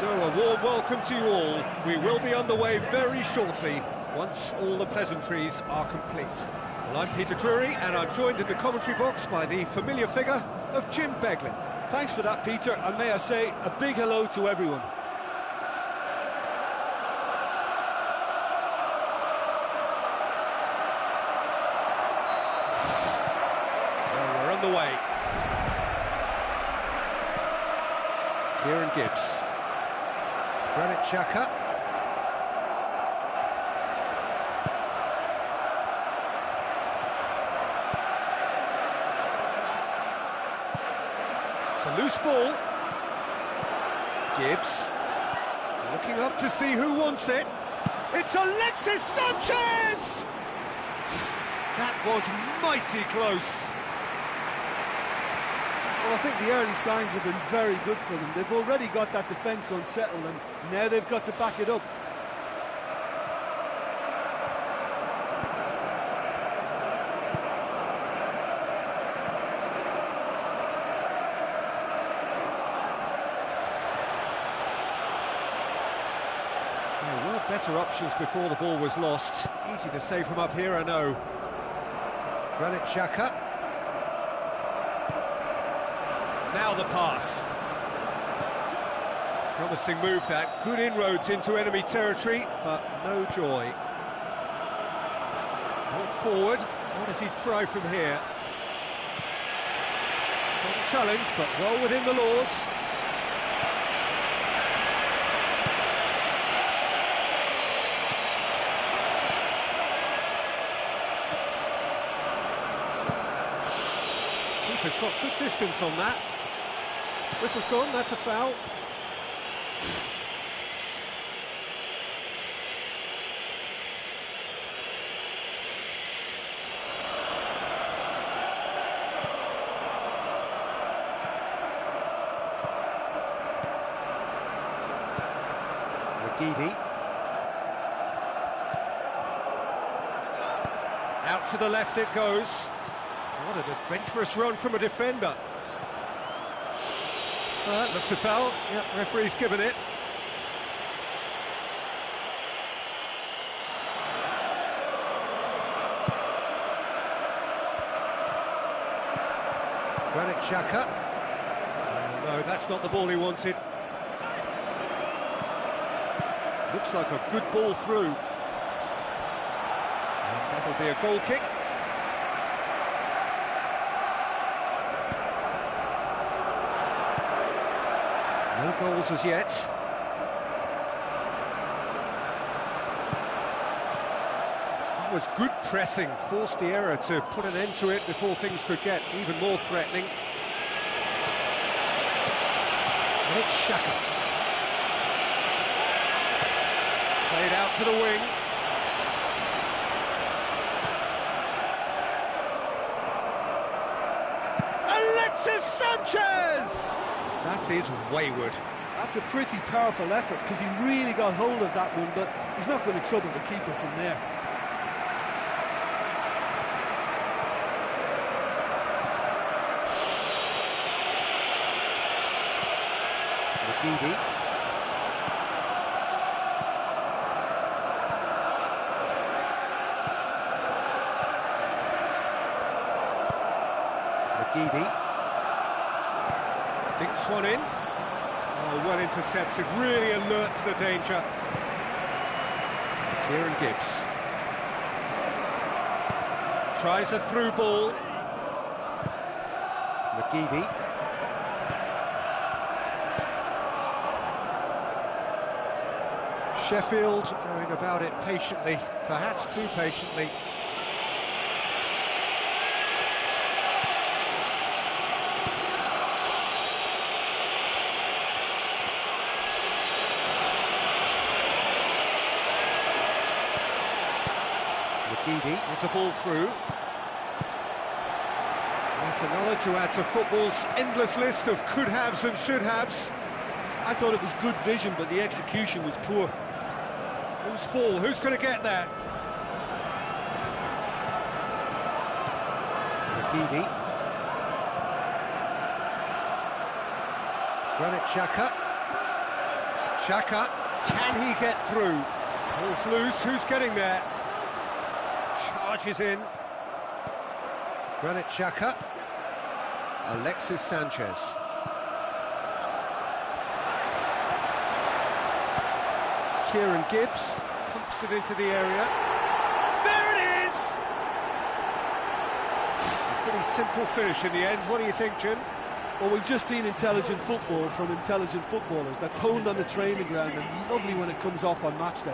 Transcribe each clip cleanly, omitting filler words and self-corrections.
So a warm welcome to you all. We will be underway very shortly, once all the pleasantries are complete. Well, I'm Peter Drury, and I'm joined in the commentary box by the familiar figure of Jim Beglin. Thanks for that, Peter, and may I say a big hello to everyone. Well, we're underway. Kieran Gibbs. Granit Xhaka. It's a loose ball. Gibbs. Looking up to see who wants it. It's Alexis Sanchez! That was mighty close. Well, I think the early signs have been very good for them. They've already got that defence unsettled, and now they've got to back it up. There were better options before the ball was lost. Easy to say from up here, I know. Granit Xhaka. Now the pass. Promising move that. Good inroads into enemy territory, but no joy. Brought forward. What does he try from here? Strong challenge, but well within the laws. Keeper's got good distance on that. Whistle's gone, that's a foul. Regidi. Out to the left it goes. What an adventurous run from a defender. That looks a foul. Yep, referee's given it. Granit Xhaka. No, that's not the ball he wanted. Looks like a good ball through. And that'll be a goal kick. No goals as yet. That was good pressing, forced the error to put an end to it before things could get even more threatening. And it's Xhaka. Played out to the wing. Alexis Sanchez! That is wayward. That's a pretty powerful effort, because he really got hold of that one, but he's not going to trouble the keeper from there. Regidi. Regidi. Dinks one in. Oh, well intercepted, really alert to the danger. Kieran Gibbs. Tries a through ball. Regidi. Sheffield going about it patiently, perhaps too patiently. Regidi with the ball through. That's another to add to football's endless list of could-haves and should-haves. I thought it was good vision, but the execution was poor. Who's ball? Who's going to get that? Regidi. Granit Xhaka. Xhaka, can he get through? Ball's loose, who's getting there? Charges in. Granit Xhaka. Alexis Sanchez. Kieran Gibbs pumps it into the area. There it is! A pretty simple finish in the end. What do you think, Jim? Well, we've just seen intelligent football from intelligent footballers. That's honed on the training ground and lovely when it comes off on match day.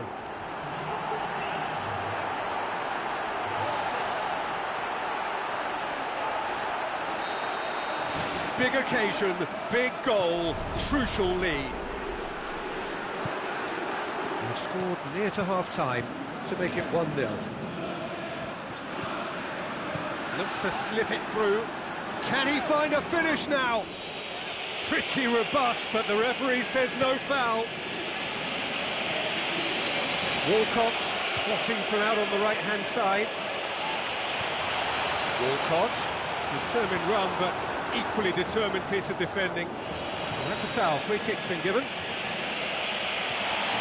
Big occasion, big goal, crucial lead. They've scored near to half-time to make it 1-0. Looks to slip it through. Can he find a finish now? Pretty robust, but the referee says no foul. Walcott plotting from out on the right-hand side. Walcott, determined run, but equally determined piece of defending. And that's a foul. Free kick's been given.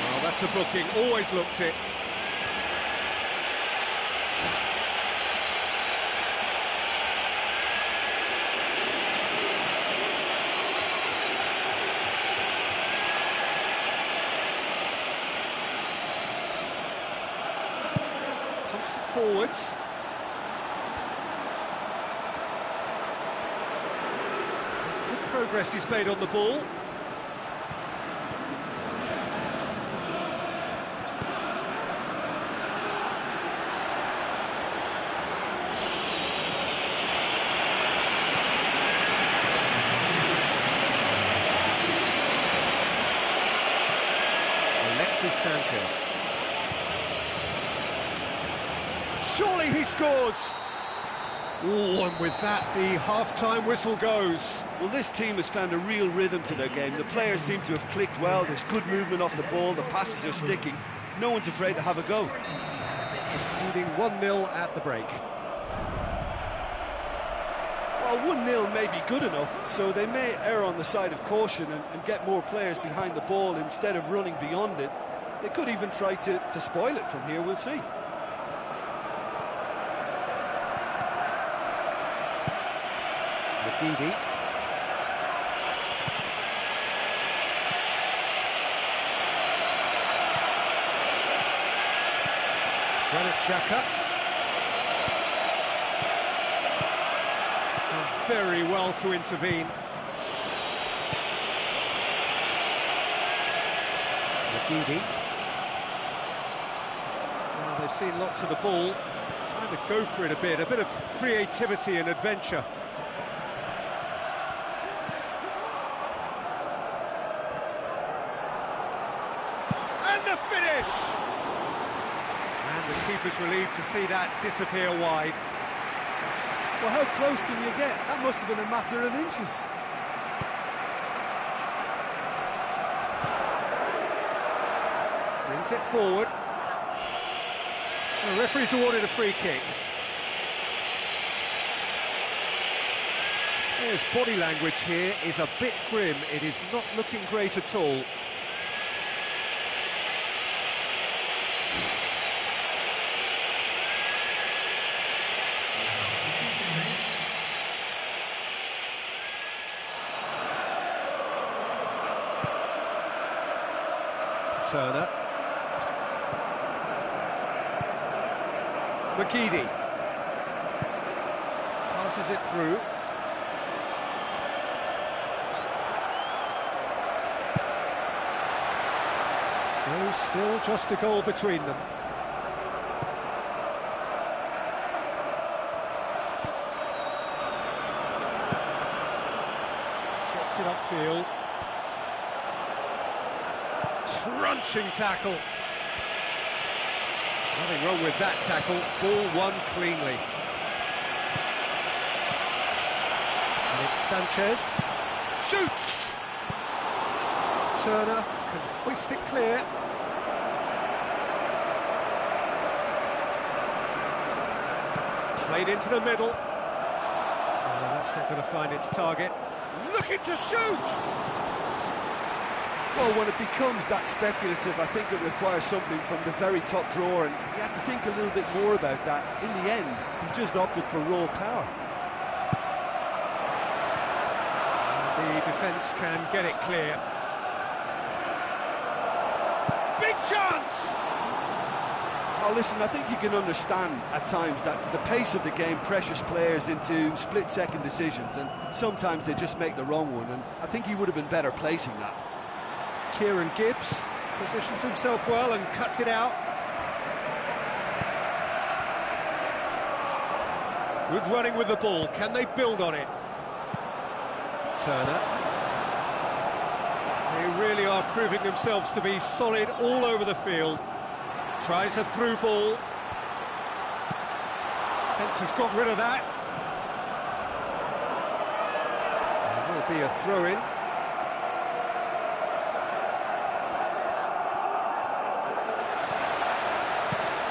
Oh, that's a booking. Always looked it. Pumps it forwards. Progress he's made on the ball. Alexis Sanchez. Surely he scores! Oh, and with that, the half-time whistle goes. Well, this team has found a real rhythm to their game. The players seem to have clicked well. There's good movement off the ball. The passes are sticking. No one's afraid to have a go. Leading 1-0 at the break. Well, 1-0 may be good enough, so they may err on the side of caution and get more players behind the ball instead of running beyond it. They could even try to spoil it from here. We'll see. McGeady. Granit Xhaka. Done very well to intervene. McGeady. Well, they've seen lots of the ball. Time to go for it a bit of creativity and adventure. And the finish! And the keeper's relieved to see that disappear wide. Well, how close can you get? That must have been a matter of inches. Brings it forward. The referee's awarded a free kick. The player's body language here is a bit grim. It is not looking great at all. Turner. McGeady. Passes it through. So still just a goal between them. Gets it upfield. Crunching tackle. Nothing wrong with that tackle. Ball won cleanly. And it's Sanchez. Shoots! Turner can hoist it clear. Played into the middle. Oh, that's not going to find its target. Looking to shoot! Well, when it becomes that speculative, I think it requires something from the very top drawer, and you have to think a little bit more about that. In the end, he's just opted for raw power. The defence can get it clear. Big chance! Oh, listen, I think you can understand at times that the pace of the game pressures players into split-second decisions, and sometimes they just make the wrong one, and I think he would have been better placing that. Kieran Gibbs positions himself well and cuts it out. Good running with the ball. Can they build on it? Turner. They really are proving themselves to be solid all over the field. Tries a through ball. Fence has got rid of that. There will be a throw-in.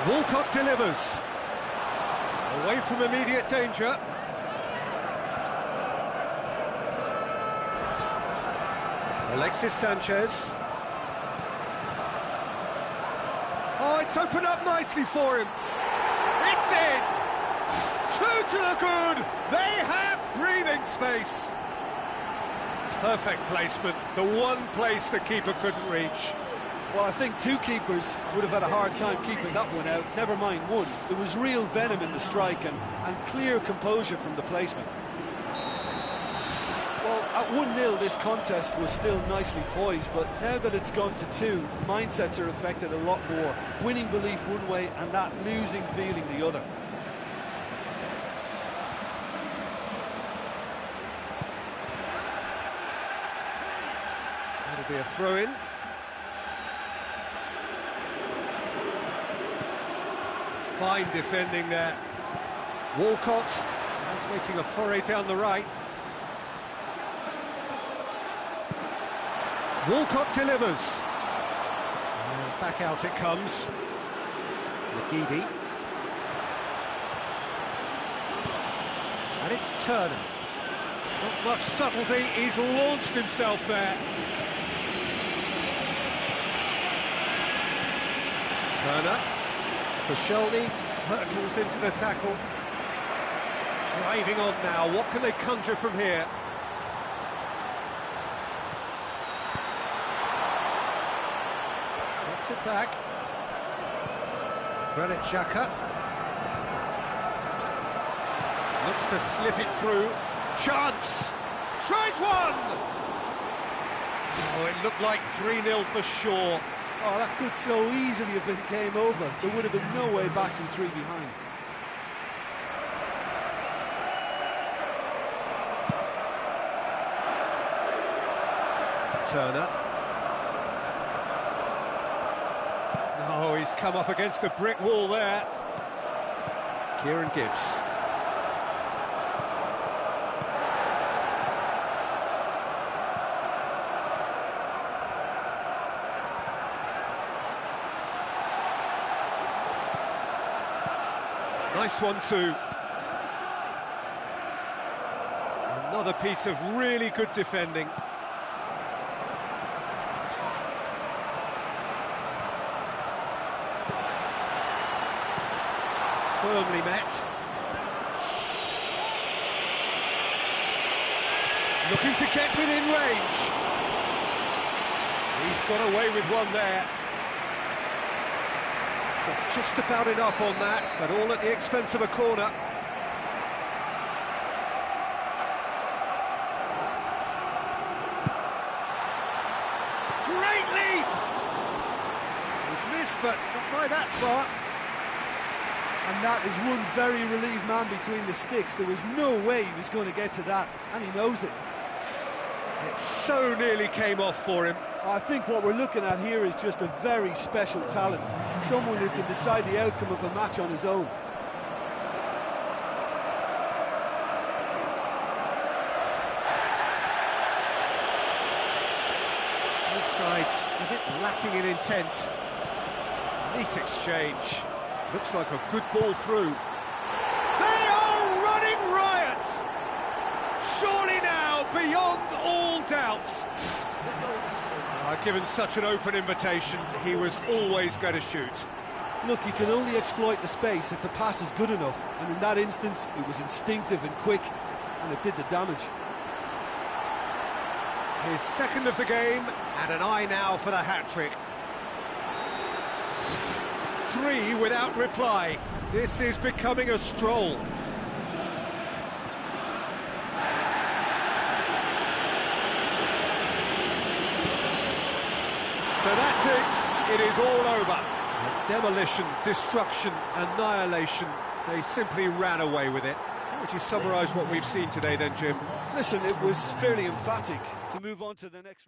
Walcott delivers. Away from immediate danger. Alexis Sanchez. Oh, it's opened up nicely for him. It's in! Two to the good! They have breathing space. Perfect placement, the one place the keeper couldn't reach. Well, I think two keepers would have had a hard time keeping that one out, never mind one. There was real venom in the strike and clear composure from the placement. Well, at 1-0 this contest was still nicely poised, but now that it's gone to 2, mindsets are affected a lot more. Winning belief one way and that losing feeling the other. That'll be a throw-in. Fine defending there. Walcott is making a foray down the right. Walcott delivers. And back out it comes. McGeady. And it's Turner. Not much subtlety, he's launched himself there. Turner. Koscielny hurtles into the tackle. Driving on now, what can they conjure from here? Gets it back. Granit Xhaka. Looks to slip it through. Chance! Tries one! Oh, it looked like 3-0 for sure. Oh, that could so easily have been game over. There would have been no way back from 3 behind. Turner. Oh, he's come up against a brick wall there. Kieran Gibbs. Nice one too. Another piece of really good defending. Firmly met. Looking to get within range. He's got away with one there. Just about enough on that, but all at the expense of a corner. Great leap! He's missed, but not by that far. And that is one very relieved man between the sticks. There was no way he was going to get to that, and he knows it. It so nearly came off for him. I think what we're looking at here is just a very special talent. Someone who can decide the outcome of a match on his own. Both sides a bit lacking in intent. Neat exchange. Looks like a good ball through. They are running riot! Surely now, beyond all doubt. Given such an open invitation, he was always going to shoot. Look, you can only exploit the space if the pass is good enough, and in that instance, it was instinctive and quick, and it did the damage. His second of the game, and an eye now for the hat-trick. 3 without reply. This is becoming a stroll. So that's it. It is all over. Demolition, destruction, annihilation. They simply ran away with it. How would you summarise what we've seen today then, Jim? Listen, it was fairly emphatic. To move on to the next...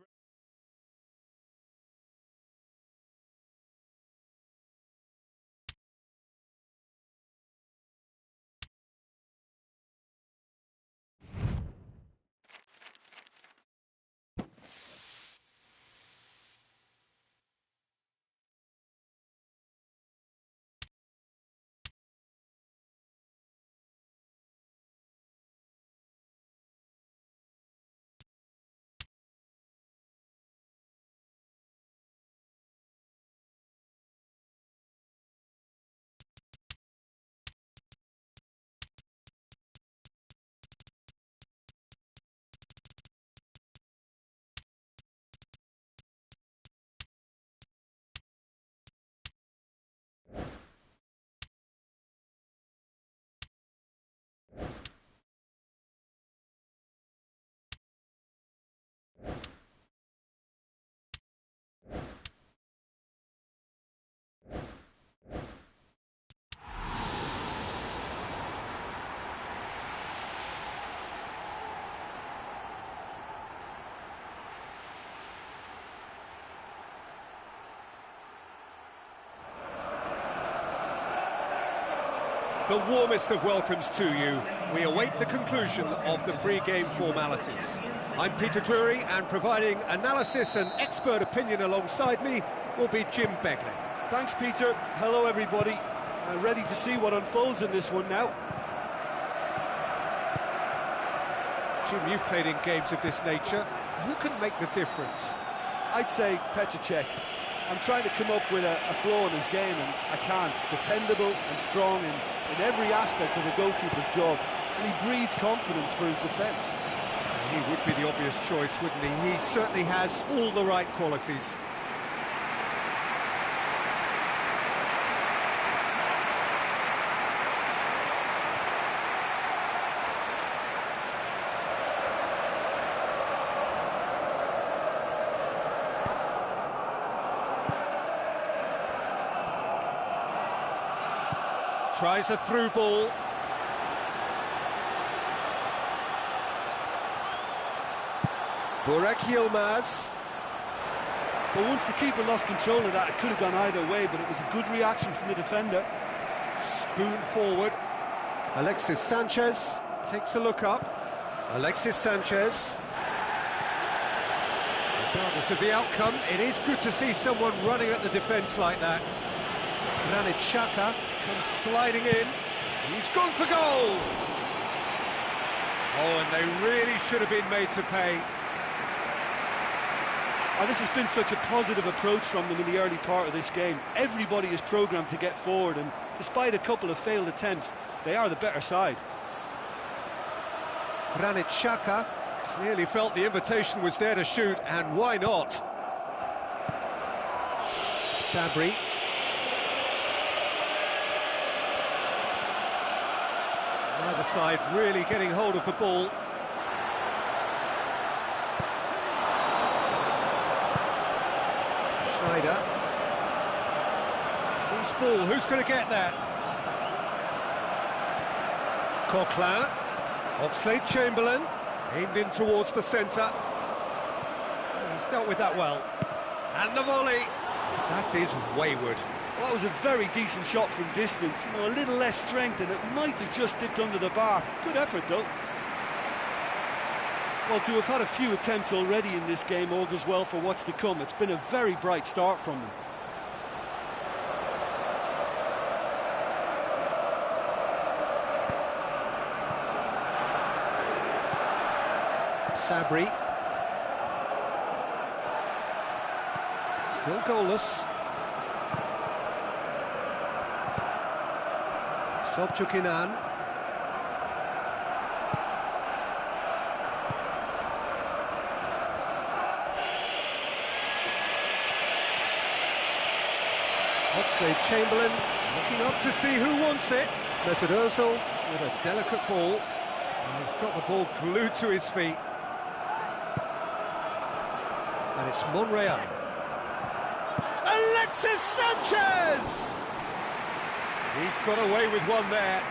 The warmest of welcomes to you. We await the conclusion of the pre-game formalities. I'm Peter Drury, and providing analysis and expert opinion alongside me will be Jim Beglin. Thanks, Peter. Hello, everybody. Ready to see what unfolds in this one now. Jim, you've played in games of this nature. Who can make the difference? I'd say Petr Cech. I'm trying to come up with a flaw in his game, and I can't. Dependable and strong in every aspect of a goalkeeper's job, and he breeds confidence for his defence. He would be the obvious choice, wouldn't he? He certainly has all the right qualities. Tries a through ball. Burak Yilmaz. But once the keeper lost control of that, it could have gone either way, but it was a good reaction from the defender. Spoon forward. Alexis Sanchez takes a look up. Alexis Sanchez. Regardless of the outcome, it is good to see someone running at the defence like that. Granit Xhaka comes sliding in. He's gone for goal. Oh, and they really should have been made to pay. Oh, this has been such a positive approach from them in the early part of this game. Everybody is programmed to get forward, and despite a couple of failed attempts, they are the better side. Granit Xhaka clearly felt the invitation was there to shoot, and why not? Sabri. Neither side really getting hold of the ball. Schneider. Loose ball, who's going to get that? Coquelin. Oxlade-Chamberlain. Aimed in towards the centre. He's dealt with that well. And the volley. That is wayward. Well, that was a very decent shot from distance. You know, a little less strength, and it might have just dipped under the bar. Good effort, though. Well, to have had a few attempts already in this game augurs well for what's to come. It's been a very bright start from them. Sabri. Still goalless. Sobchukinan. Oxlade-Chamberlain looking up to see who wants it. Mesut Ozil with a delicate ball. And he's got the ball glued to his feet. And it's Monreal. Alexis Sanchez! He's got away with one there.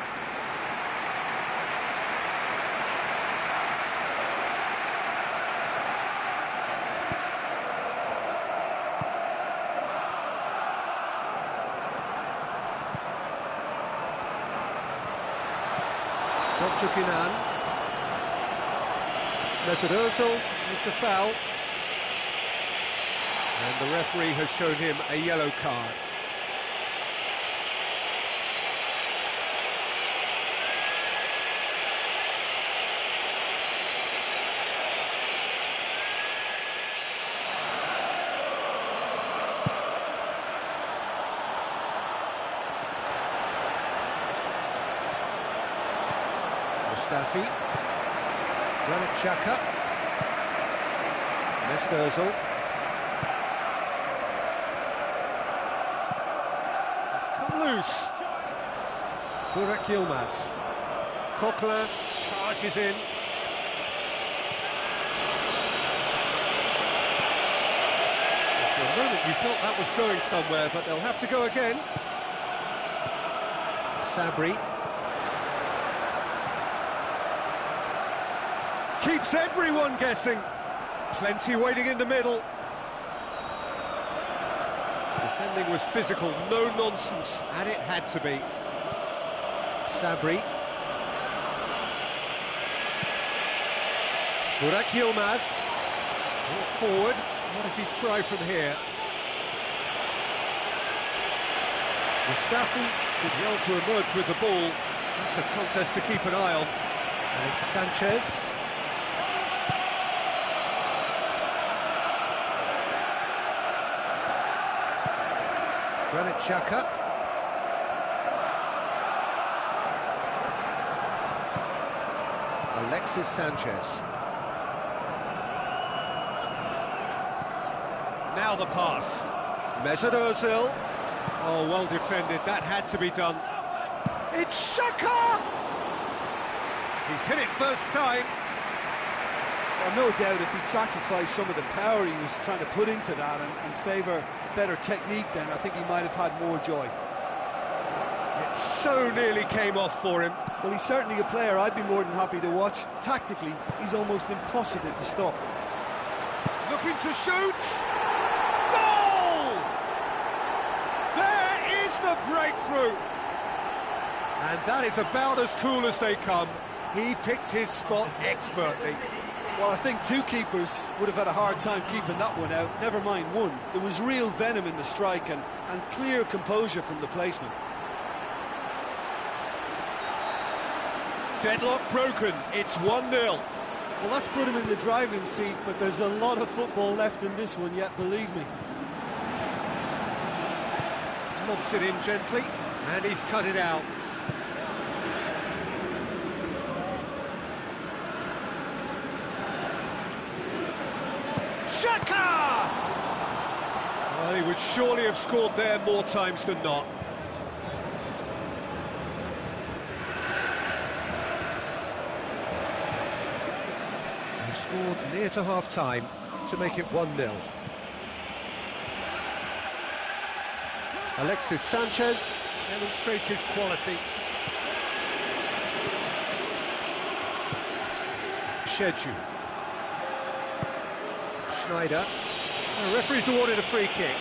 Sobchukinan. Mesut Ozil with the foul. And the referee has shown him a yellow card. Mustafi, Granit Xhaka, Mesut Ozil. It's come loose. Burak Yilmaz. Coquelin charges in. For a moment you felt that was going somewhere, but they'll have to go again. Sabri. Keeps everyone guessing. Plenty waiting in the middle. Defending was physical, no nonsense, and it had to be. Sabri. Burak Yilmaz. Brought forward. What does he try from here? Mustafi did well to emerge with the ball. That's a contest to keep an eye on. Alex Sanchez. Granit Xhaka. Alexis Sanchez. Now the pass. Mesut Ozil. Oh, well defended. That had to be done. It's Xhaka! He's hit it first time. Well, no doubt if he'd sacrificed some of the power he was trying to put into that and favour better technique, then I think he might have had more joy. It so nearly came off for him. Well, he's certainly a player I'd be more than happy to watch. Tactically, he's almost impossible to stop. Looking to shoot. Goal! There is the breakthrough. And that is about as cool as they come. He picked his spot expertly. Well, I think two keepers would have had a hard time keeping that one out, never mind one. There was real venom in the strike and clear composure from the placement. Deadlock broken, it's 1-0. Well, that's put him in the driving seat, but there's a lot of football left in this one yet, believe me. Lobs it in gently, and he's cut it out. Xhaka! Well, he would surely have scored there more times than not. They've scored near to half-time to make it 1-0. Alexis Sanchez demonstrates his quality. Sheju. Schneider. The referee's awarded a free kick.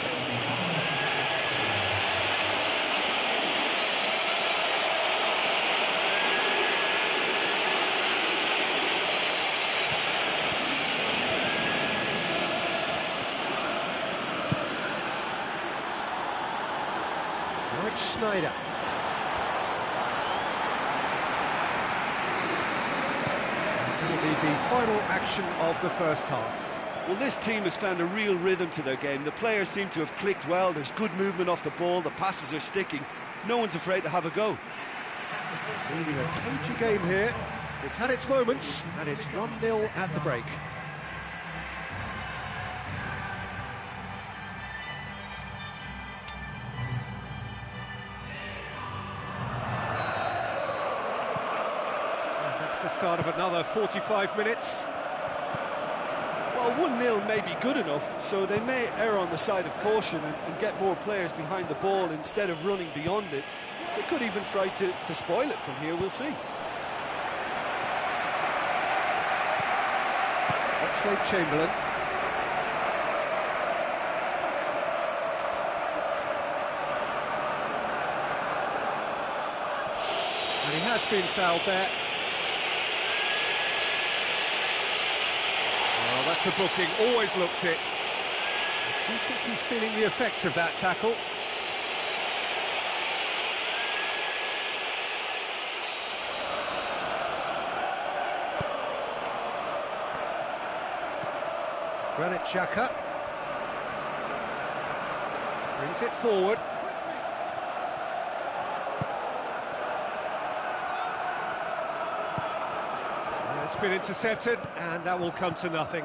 Schneider. That'll be the final action of the first half. Well, this team has found a real rhythm to their game. The players seem to have clicked well. There's good movement off the ball. The passes are sticking. No one's afraid to have a go. Leading a cagey game here. It's had its moments, and it's 1-0 at the break. And that's the start of another 45 minutes. Well, 1-0 may be good enough, so they may err on the side of caution and get more players behind the ball instead of running beyond it. They could even try to spoil it from here, we'll see. Chamberlain. And he has been fouled there. Well, that's a booking, always looked it. Do you think he's feeling the effects of that tackle? Granit Xhaka brings it forward. And it's been intercepted, and that will come to nothing.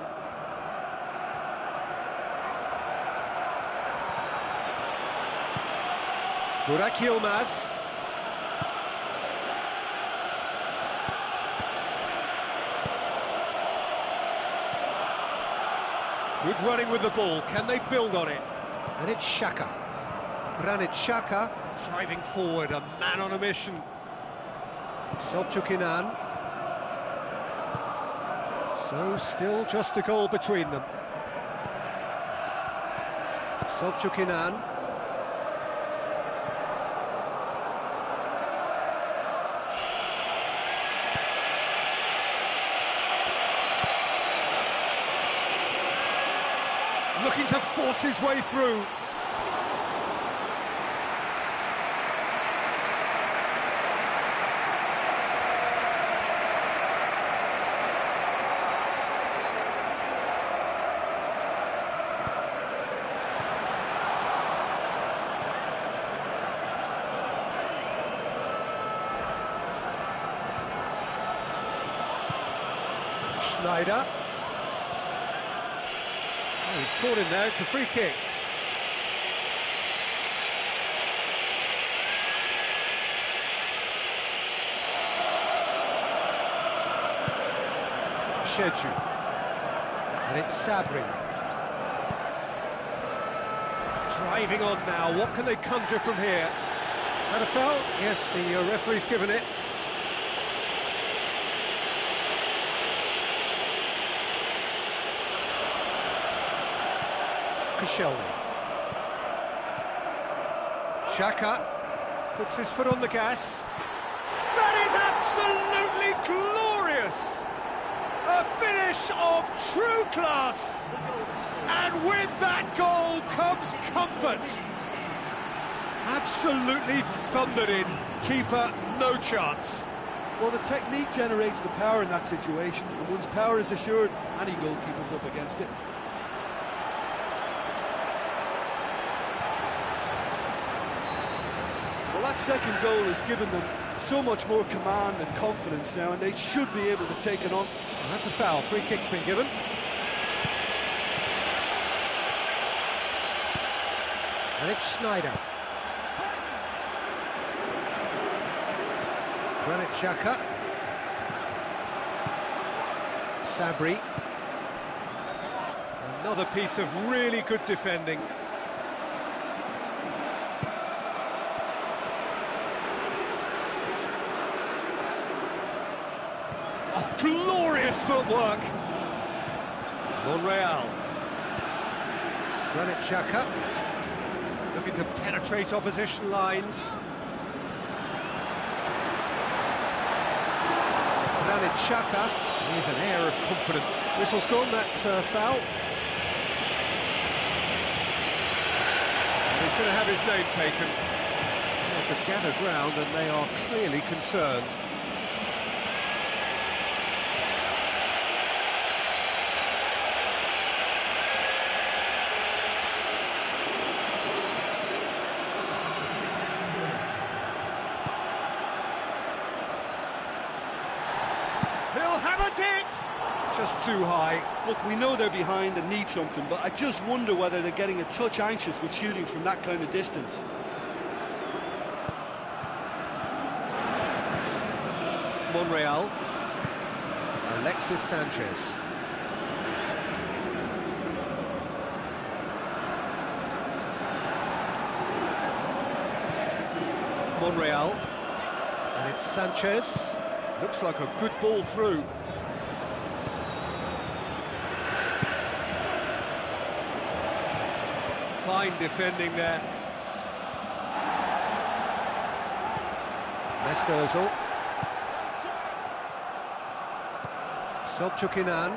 Burak Yilmaz. Good running with the ball. Can they build on it? And it's Xhaka. Granit Xhaka driving forward, a man on a mission. Selçuk Inan. So still just a goal between them. Selçuk Inan. Looking to force his way through. Schneider. Oh, he's caught him there, it's a free kick. Sheju. And it's Sabri. Driving on now, what can they conjure from here? That a foul? Yes, the referee's given it. Koscielny. Xhaka puts his foot on the gas. That is absolutely glorious! A finish of true class! And with that goal comes comfort. Absolutely thundered in. Keeper, no chance. Well, the technique generates the power in that situation, and once power is assured, any goalkeeper's up against it. Well, that second goal has given them so much more command and confidence now, and they should be able to take it on. And that's a foul. Free kick's been given. And it's Schneider. Granit Xhaka. Sabri. Another piece of really good defending. Oh, glorious footwork. Monreal. Granit Xhaka. Looking to penetrate opposition lines. Granit Xhaka with an air of confidence. Whistle's gone, that's foul. And he's going to have his name taken. Players have gathered round and they are clearly concerned. hammered it! Just too high. Look, we know they're behind and need something, but I just wonder whether they're getting a touch anxious with shooting from that kind of distance. Monreal. Alexis Sanchez. Monreal. And it's Sanchez. Looks like a good ball through. Fine defending there. Mesgozl. Selçuk Inan.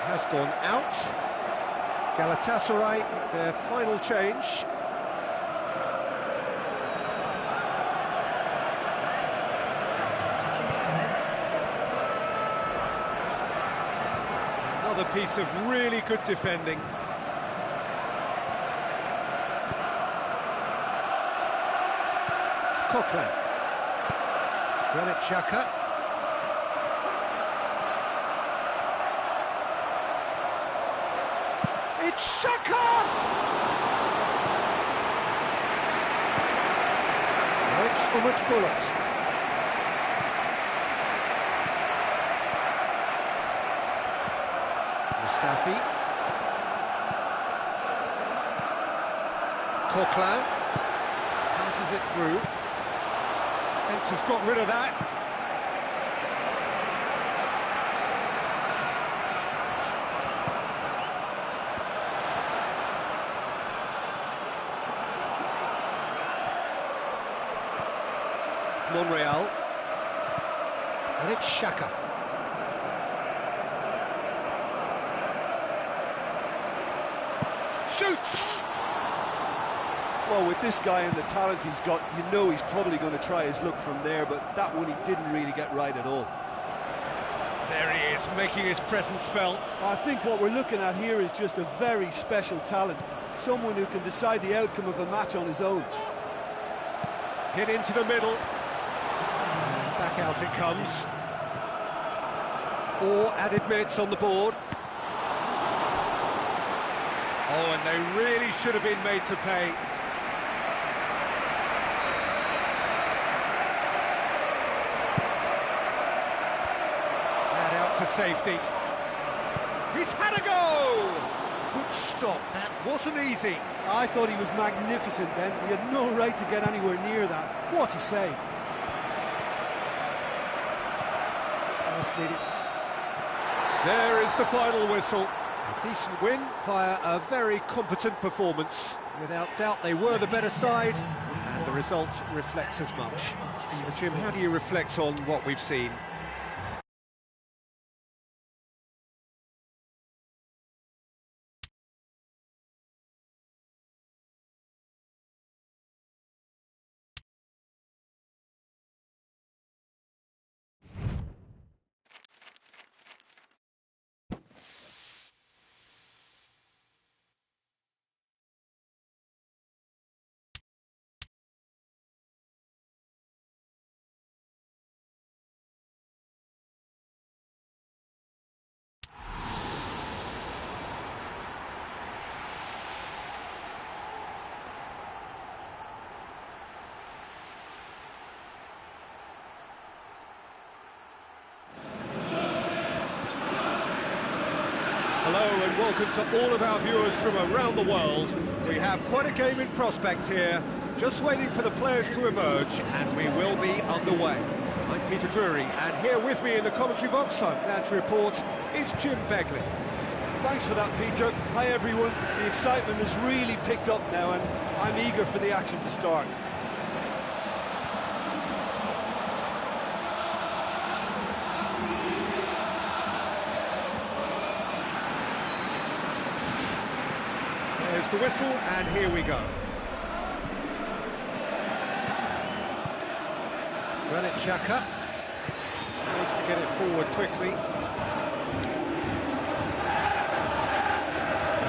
Has gone out. Galatasaray, their final change. Another piece of really good defending. Coquelin. Granit Xhaka. It's Xhaka! Now it's Umut Bulut. Mustafi. Coquelin. Passes it through. Fence has got rid of that. Monreal. And it's Xhaka. Shoots! Well, with this guy and the talent he's got, you know he's probably going to try his luck from there, but that one he didn't really get right at all. There he is, making his presence felt. I think what we're looking at here is just a very special talent. Someone who can decide the outcome of a match on his own. Hit into the middle. Back out it comes. 4 added minutes on the board. Oh, and they really should have been made to pay. That out to safety. He's had a go! Good stop, that wasn't easy. I thought he was magnificent then. We had no right to get anywhere near that. What a save. There is the final whistle. A decent win via a very competent performance. Without doubt, they were the better side, and the result reflects as much. So, Jim, how do you reflect on what we've seen? Hello and welcome to all of our viewers from around the world. We have quite a game in prospect here, just waiting for the players to emerge, and we will be underway. I'm Peter Drury, and here with me in the commentary box, I'm glad to report, is Jim Begley. Thanks for that, Peter. Hi everyone. The excitement has really picked up now, and I'm eager for the action to start. There's the whistle, and here we go. Granit Xhaka tries to get it forward quickly.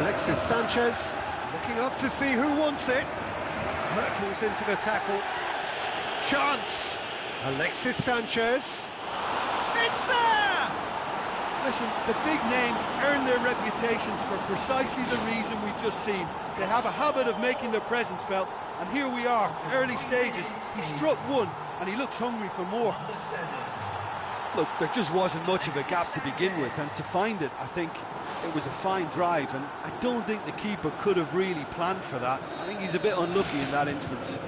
Alexis Sanchez looking up to see who wants it. Hurtles into the tackle. Chance! Alexis Sanchez. It's there! Listen, the big names earn their reputations for precisely the reason we've just seen. They have a habit of making their presence felt, and here we are, early stages. He struck one, and he looks hungry for more. Look, there just wasn't much of a gap to begin with, and to find it, I think it was a fine drive, and I don't think the keeper could have really planned for that. I think he's a bit unlucky in that instance.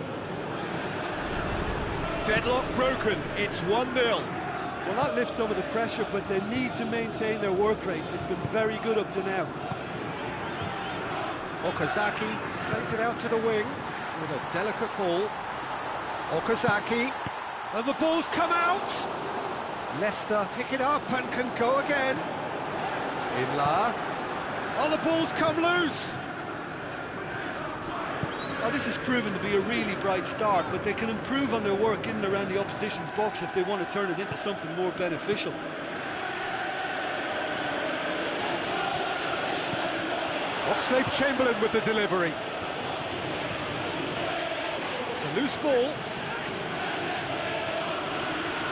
Deadlock broken, it's 1-0. Well, that lifts some of the pressure, but they need to maintain their work rate. It's been very good up to now. Okazaki plays it out to the wing with a delicate ball. Okazaki, and the ball's come out! Leicester pick it up and can go again. Inla. Oh, the ball's come loose! Oh, this has proven to be a really bright start, but they can improve on their work in and around the opposition's box if they want to turn it into something more beneficial. Oxlade-Chamberlain with the delivery. It's a loose ball.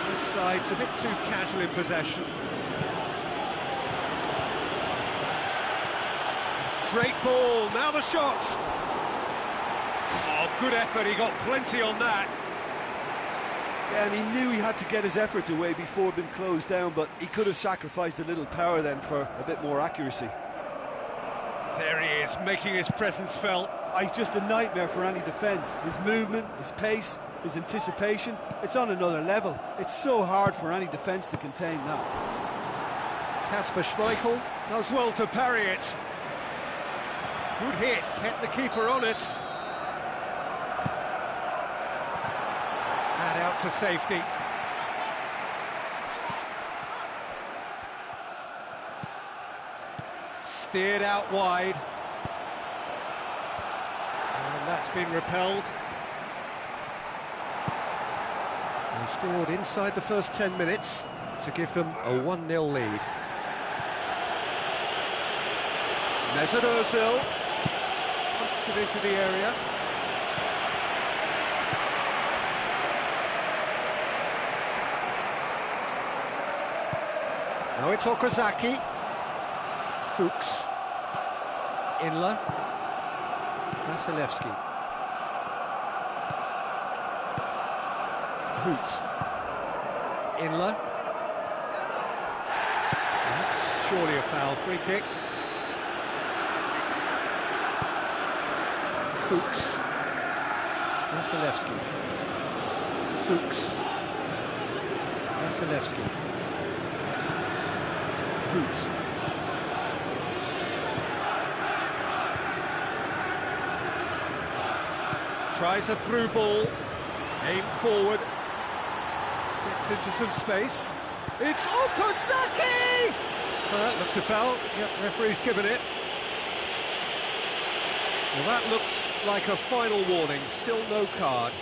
Both sides a bit too casual in possession. Great ball, now the shot! Oh, good effort, he got plenty on that. Yeah, and he knew he had to get his efforts away before being closed down, but he could have sacrificed a little power then for a bit more accuracy. There he is, making his presence felt. Oh, he's just a nightmare for any defence. His movement, his pace, his anticipation, it's on another level. It's so hard for any defence to contain that. Kasper Schmeichel does well to parry it. Good hit, kept the keeper honest. And out to safety. Steered out wide. And that's been repelled. They scored inside the first 10 minutes to give them a 1-0 lead. Mesut Ozil pumps it into the area. Now it's Okazaki. Fuchs. Inla. Vasilevsky. Hoot. Inla. That's surely a foul, free kick. Fuchs. Vasilevsky. Fuchs. Vasilevsky. Hoot. Tries a through ball, aimed forward, gets into some space. It's Okazaki! Well, that looks a foul. Yep, referee's given it. Well, that looks like a final warning, still no card.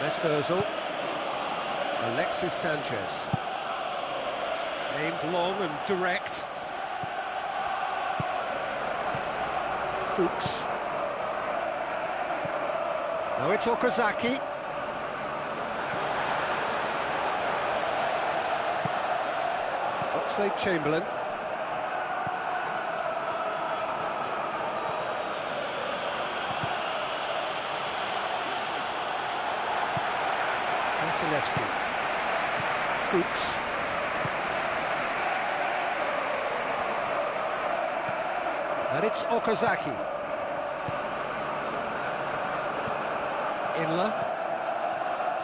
Mesut Ozil, Alexis Sanchez, aimed long and direct. Fuchs. Now it's Okazaki. Oxlade-Chamberlain. Vasilevsky. Fuchs. And it's Okazaki. Inla.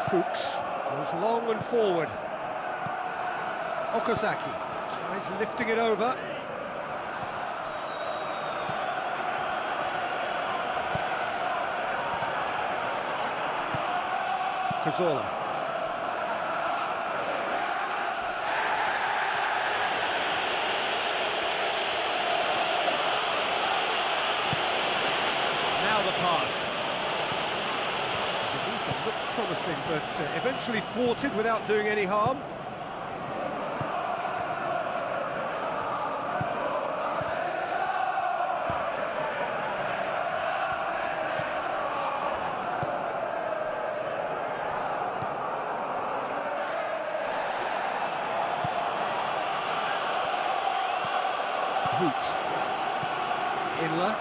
Fuchs goes long and forward. Okazaki tries lifting it over. Cazorla. promising, but eventually thwarted without doing any harm. Hoot. Inler.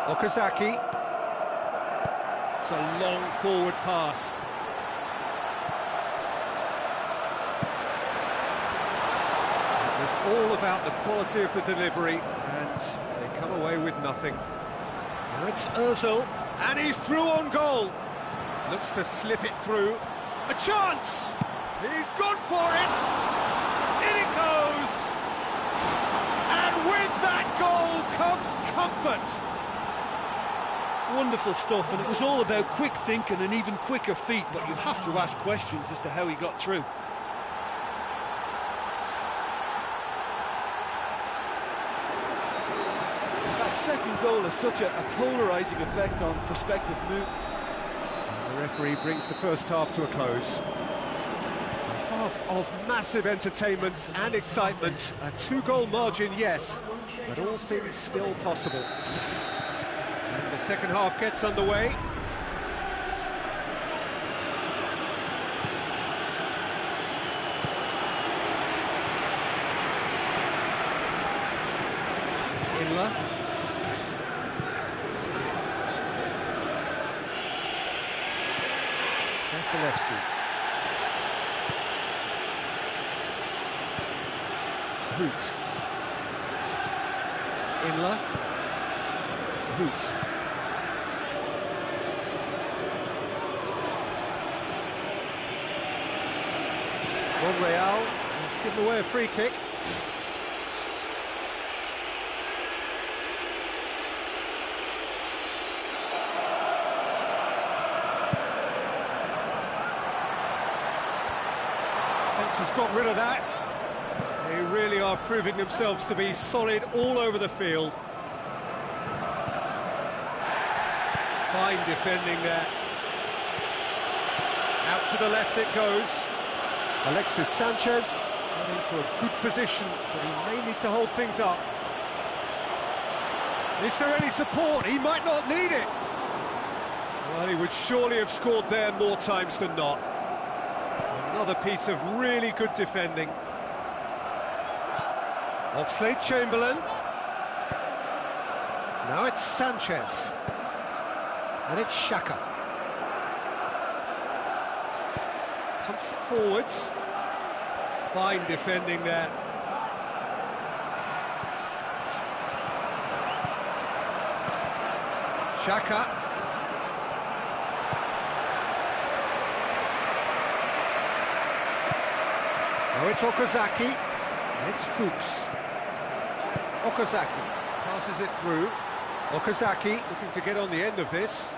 Okazaki. It's a long forward pass. It was all about the quality of the delivery, and they come away with nothing. Now it's Ozil, and he's through on goal. Looks to slip it through. A chance! He's gone for it! In it goes! And with that goal comes comfort! Wonderful stuff, and it was all about quick thinking and even quicker feet, but you have to ask questions as to how he got through. That second goal has such a polarising effect on prospective mood. The referee brings the first half to a close. A half of massive entertainment and excitement. A two-goal margin, yes, but all things still possible. And the second half gets underway. Inler. Vasilevsky. Hoot. Inler. Hoot. Monreal has given away a free kick. Has got rid of that. They really are proving themselves to be solid all over the field. Fine defending there. Out to the left it goes. Alexis Sanchez got into a good position, but he may need to hold things up. Is there any support? He might not need it. Well, he would surely have scored there more times than not. Another piece of really good defending. Oxlade-Chamberlain. Now it's Sanchez. And it's Xhaka. Pumps it forwards. Fine defending there. Xhaka. Now it's Okazaki, and it's Fuchs. Okazaki passes it through. Okazaki looking to get on the end of this.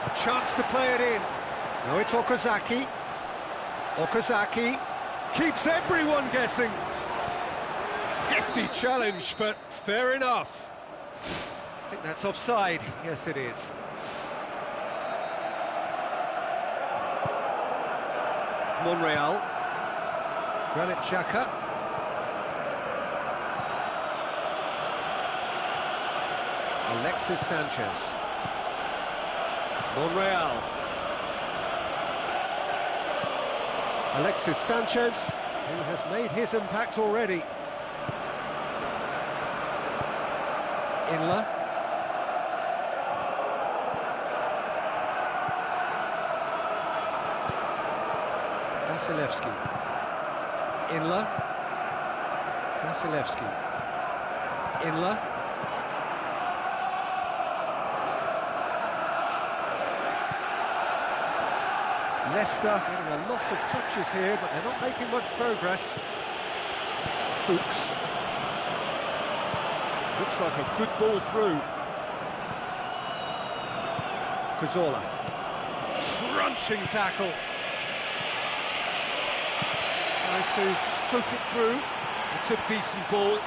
A chance to play it in. Now it's Okazaki. Okazaki keeps everyone guessing. Hefty challenge, but fair enough. I think that's offside. Yes, it is. Monreal. Granit Xhaka. Alexis Sanchez. Monreal. Alexis Sanchez, who has made his impact already. Inler. Vasilevsky. Inler. Vasilevsky. Inler. Leicester getting a lot of touches here, but they're not making much progress. Fuchs. Looks like a good ball through. Cazorla. Crunching tackle. Tries to stroke it through. It's a decent ball.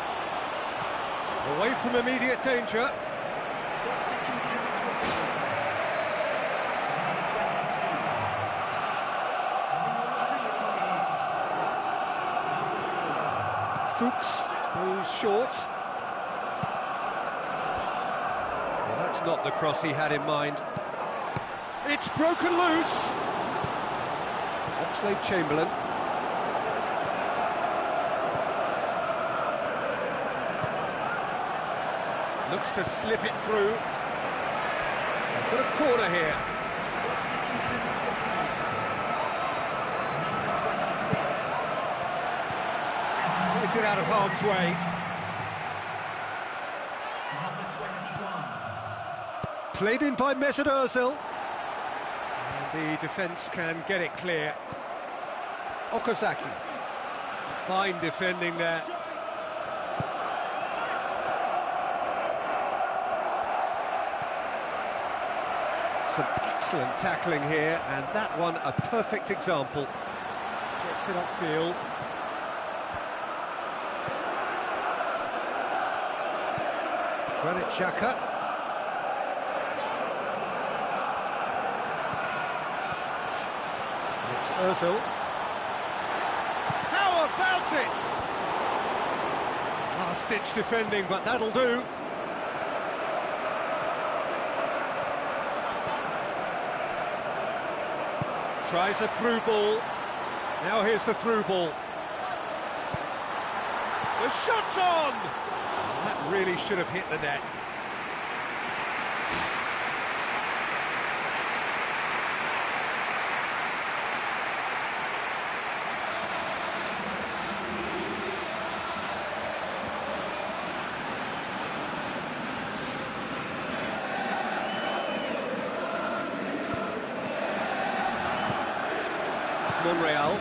Away from immediate danger. Fuchs goes short. Well, that's not the cross he had in mind. It's broken loose. Oxlade-Chamberlain. Looks to slip it through. They've got a corner here. Slice it out of harm's way. Played in by Mesut Ozil. And the defence can get it clear. Okazaki. Fine defending there. Some excellent tackling here, and that one a perfect example. Gets it upfield. Granit Xhaka. It's Ozil. How about it? Last-ditch defending, but that'll do. Tries a through ball. Now here's the through ball. The shot's on! That really should have hit the net. Monreal.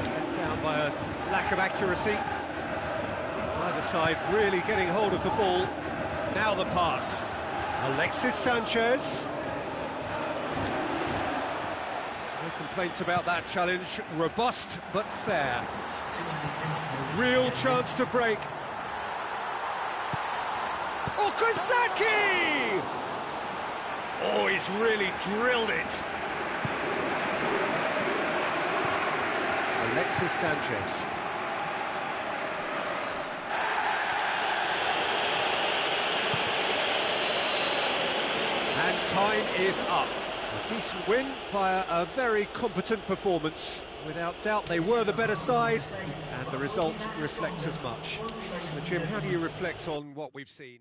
Let down by a lack of accuracy. Either side really getting hold of the ball. Now the pass. Alexis Sanchez. No complaints about that challenge. Robust but fair. A real chance to break. Okazaki! Oh, he's really drilled it. Alexis Sanchez. And time is up. A decent win via a very competent performance. Without doubt, they were the better side, and the result reflects as much. So, Jim, how do you reflect on what we've seen?